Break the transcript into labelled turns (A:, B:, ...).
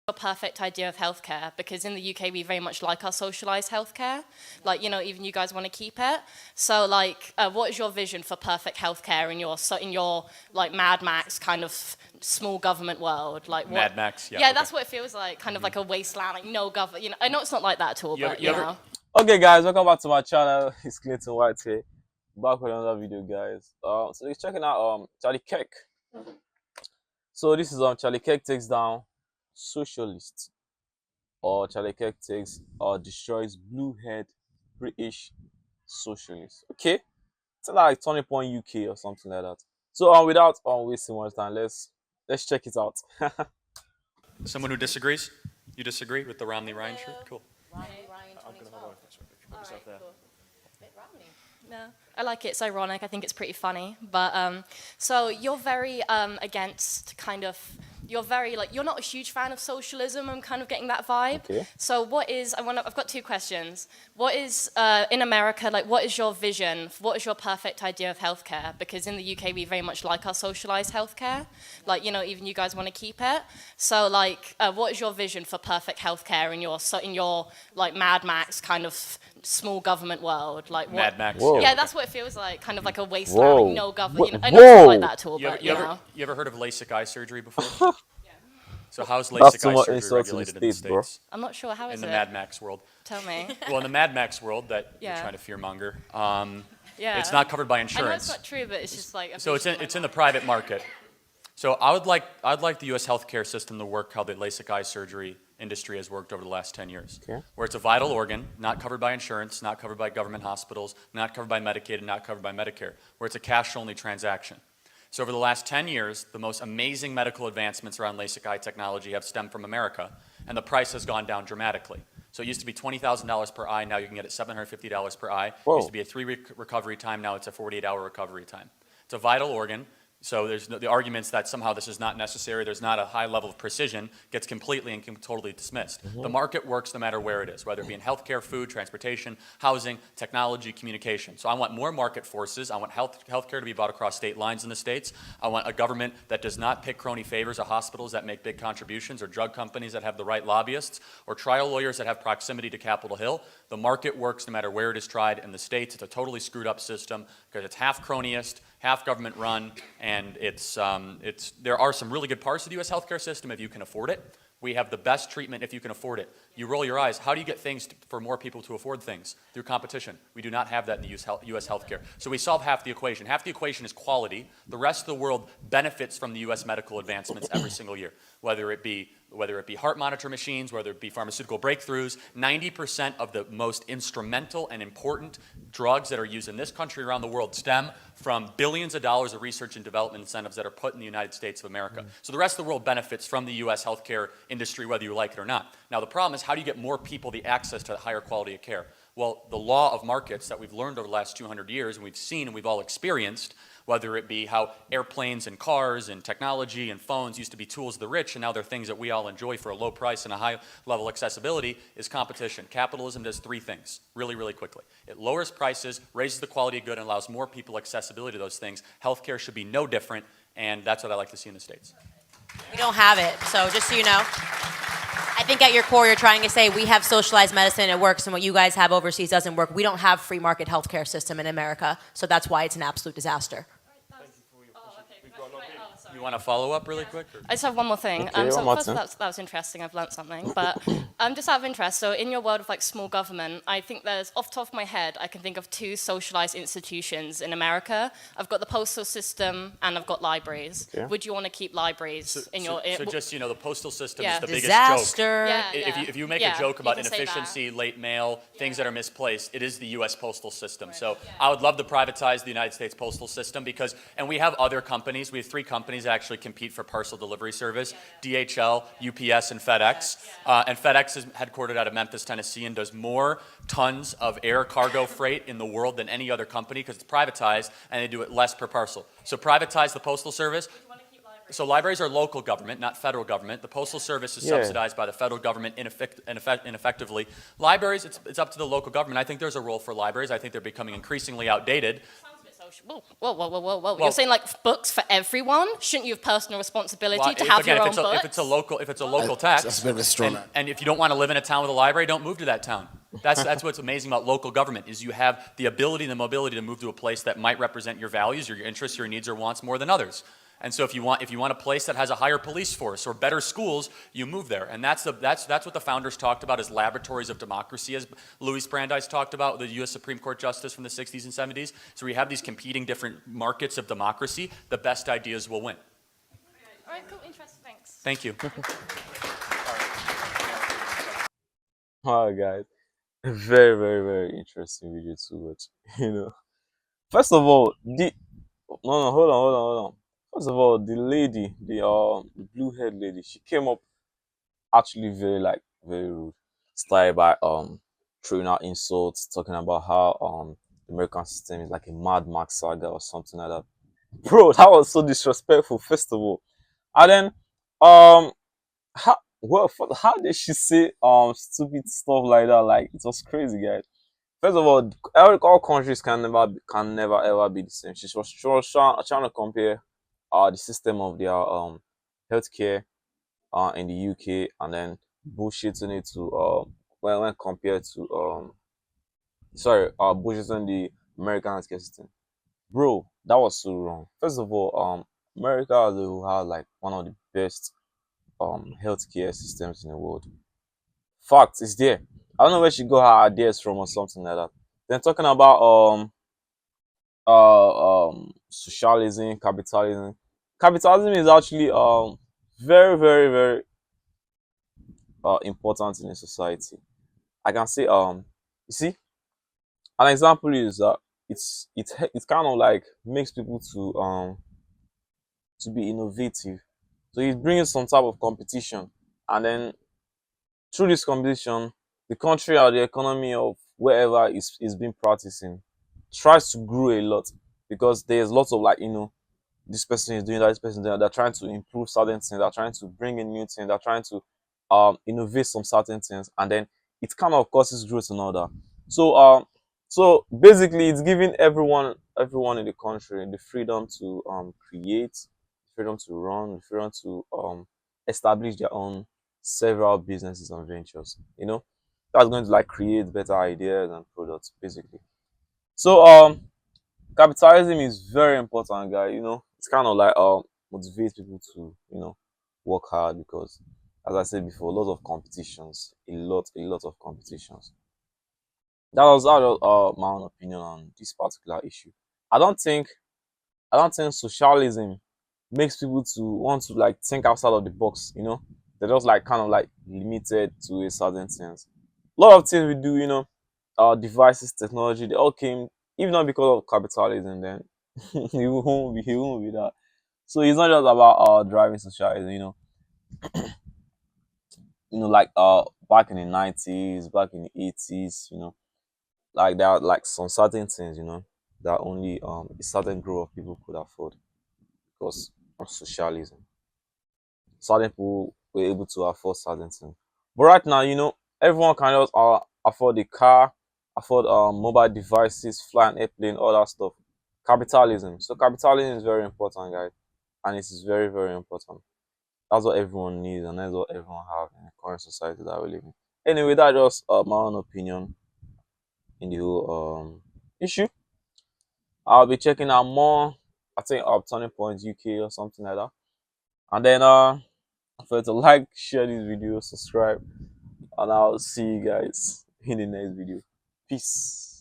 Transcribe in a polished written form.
A: a perfect idea of healthcare, because in the UK we very much like our socialized healthcare, like, you know, even you guys want to keep it. So like, what is your vision for perfect healthcare in your like Mad Max kind of small government world? Like what,
B: Mad Max, yeah.
A: Yeah,
B: okay.
A: that's what it feels like, kind of like a wasteland, like no government. You know, I know it's not like that at all, but you know.
C: Okay, guys, welcome back to my channel. It's Clinton White here, back with another video, guys. So we're checking out Charlie Kirk. So this is Charlie Kirk takes down Socialist, or Charlie Kirk takes or destroys BlueHaired British Socialist. Okay, it's like Turning Point UK or something like that. So without wasting much time, let's check it out.
B: Someone who disagrees? You disagree with the Romney Ryan shirt? Cool.
A: Romney Ryan 2012. No, I like it. It's ironic. I think it's pretty funny. But so you're very against kind of. You're very like you're not a huge fan of socialism. I'm kind of getting that vibe.
C: Okay.
A: So what is? I've got two questions. What is in America like? What is your vision? What is your perfect idea of healthcare? Because in the UK we very much like our socialized healthcare. Like, you know, even you guys want to keep it. So like, what is your vision for perfect healthcare in your like Mad Max kind of small government world? Like what?
B: Mad Max.
C: Whoa.
A: Yeah, that's what it feels like. Kind of like a wasteland,
C: Whoa.
A: like no government. You know, I
C: Whoa.
A: know it's not like that at all, but
B: You
A: know.
B: ever heard of LASIK eye surgery before? So how's
C: That's
B: LASIK
C: too
B: eye
C: much
B: surgery
C: insult to the
B: regulated in the
C: States, bro.
B: States?
A: I'm not sure how is
B: In the
A: it.
B: Mad Max world.
A: Tell me.
B: Well, in the Mad Max world that you're
A: Yeah.
B: trying to fearmonger,
A: Yeah.
B: it's not covered by
A: I know
B: insurance.
A: it's not true, but it's just like.
B: So it's in the private market. So I'd like the U.S. healthcare system to work how the LASIK eye surgery industry has worked over the last 10 years,
C: Okay.
B: where it's a vital organ, not covered by insurance, not covered by government hospitals, not covered by Medicaid, and not covered by Medicare, where it's a cash-only transaction. So over the last 10 years, the most amazing medical advancements around LASIK eye technology have stemmed from America, and the price has gone down dramatically. So it used to be $20,000 per eye, now you can get it $750 per eye.
C: Whoa.
B: It used to be a 3-week recovery time, now it's a 48-hour recovery time. It's a vital organ. So there's the arguments that somehow this is not necessary, there's not a high level of precision, gets completely and totally dismissed. The market works no matter where it is, whether it be in healthcare, food, transportation, housing, technology, communication. So I want more market forces. I want healthcare to be bought across state lines in the States. I want a government that does not pick crony favors of hospitals that make big contributions, or drug companies that have the right lobbyists, or trial lawyers that have proximity to Capitol Hill. The market works no matter where it is tried in the States. It's a totally screwed up system because it's half cronyist, half government run, and there are some really good parts of the U.S. healthcare system if you can afford it. We have the best treatment if you can afford it. You roll your eyes. How do you get things for more people to afford things? Through competition. We do not have that in the U.S. healthcare. So we solve half the equation. Half the equation is quality. The rest of the world benefits from the U.S. medical advancements every single year, whether it be heart monitor machines, whether it be pharmaceutical breakthroughs. 90% of the most instrumental and important drugs that are used in this country around the world stem from billions of dollars of research and development incentives that are put in the United States of America. So the rest of the world benefits from the U.S. healthcare industry, whether you like it or not. Now the problem is, how do you get more people the access to higher quality of care? Well, the law of markets that we've learned over the last 200 years, and we've seen and we've all experienced, whether it be how airplanes and cars and technology and phones used to be tools of the rich, and now they're things that we all enjoy for a low price and a high level accessibility, is competition. Capitalism does three things really, really quickly. It lowers prices, raises the quality of good, and allows more people accessibility to those things. Healthcare should be no different, and that's what I like to see in the States.
D: We don't have it, so just so you know. I think at your core you're trying to say we have socialized medicine, it works, and what you guys have overseas doesn't work. We don't have free market healthcare system in America, so that's why it's an absolute disaster.
B: You want to follow up really quick? Or?
A: I just have one more thing.
C: Okay,
A: So
C: one more
A: first,
C: thing.
A: that was interesting. I've learned something. But just out of interest, so in your world of like small government, I think there's, off the top of my head, I can think of two socialized institutions in America. I've got the postal system and I've got libraries.
C: Yeah.
A: Would you want to keep libraries in your?
B: So just, you know, the postal system
A: Yeah.
B: is the biggest
D: Disaster.
B: joke.
A: Yeah.
B: If you make
A: Yeah,
B: a joke
A: you
B: about
A: can say that.
B: inefficiency, late mail, things that are misplaced, it is the U.S. postal system. So I would love to privatize the United States postal system because, and we have other companies. We have 3 companies that actually compete for parcel delivery service: DHL, UPS, and FedEx. And FedEx is headquartered out of Memphis, Tennessee, and does more tons of air cargo freight in the world than any other company because it's privatized, and they do it less per parcel. So privatize the postal service. So libraries are local government, not federal government. The Postal Service is subsidized by the federal government ineffectively. Libraries, it's up to the local government. I think there's a role for libraries. I think they're becoming increasingly outdated.
A: Whoa. You're saying like books for everyone? Shouldn't you have personal responsibility
B: Well,
A: to have your own books?
B: if it's a local tax,
E: That's a bit of a straw man.
B: and if you don't want to live in a town with a library, don't move to that town. That's what's amazing about local government is you have the ability and the mobility to move to a place that might represent your values, your interests, your needs or wants more than others. And so if you want a place that has a higher police force or better schools, you move there. And that's what the founders talked about as laboratories of democracy, as Louis Brandeis talked about, the U.S. Supreme Court justice from the 60s and 70s. So we have these competing different markets of democracy. The best ideas will win.
A: All right, cool, interesting, thanks.
B: Thank you.
C: All right, guys. Very, very, very interesting video too. But first of all, hold on. First of all, the lady, the blue-haired lady, she came up actually very rude. Started by throwing out insults, talking about how the American system is like a Mad Max saga or something like that. Bro, that was so disrespectful. First of all, and then how did she say stupid stuff like that? Like it was crazy, guys. First of all countries can never ever be the same. She was trying to compare the system of their healthcare in the UK and then bullshitting it to when compared to bullshitting the American healthcare system. Bro, that was so wrong. First of all, America has like one of the best healthcare systems in the world. Fact is there. I don't know where she got her ideas from or something like that. Then talking about socialism, capitalism. Capitalism is actually very, very, very important in a society. I can say you see, an example is that it kind of like makes people to be innovative. So it brings some type of competition, and then through this competition, the country or the economy of wherever is being practicing tries to grow a lot because there's lots of this person is doing that, this person is doing that. They're trying to improve certain things, they're trying to bring in new things, they're trying to innovate some certain things, and then it kind of causes growth and all that. So basically it's giving everyone in the country the freedom to create, freedom to run, freedom to establish their own several businesses and ventures. That's going to like create better ideas and products basically. So capitalism is very important, guy. It's kind of like motivates people to work hard because, as I said before, a lot of competitions, a lot of competitions. That was my own opinion on this particular issue. I don't think socialism makes people to want to like think outside of the box. They're just like kind of like limited to a certain things. A lot of things we do, our devices, technology, they all came, if not because of capitalism, then it won't be that. So it's not just about driving socialism, like back in the 90s, back in the 80s, like there are like some certain things, that only a certain group of people could afford because of socialism. Certain people were able to afford certain things. But right now, everyone can just afford a car, afford mobile devices, fly an airplane, all that stuff. Capitalism. So capitalism is very important, guys, and it is very, very important. That's what everyone needs, and that's what everyone have in the current society that we live in. Anyway, that's just my own opinion in the whole issue. I'll be checking out more. I think Turning Point UK or something like that. And then don't forget to like, share this video, subscribe, and I'll see you guys in the next video. Peace.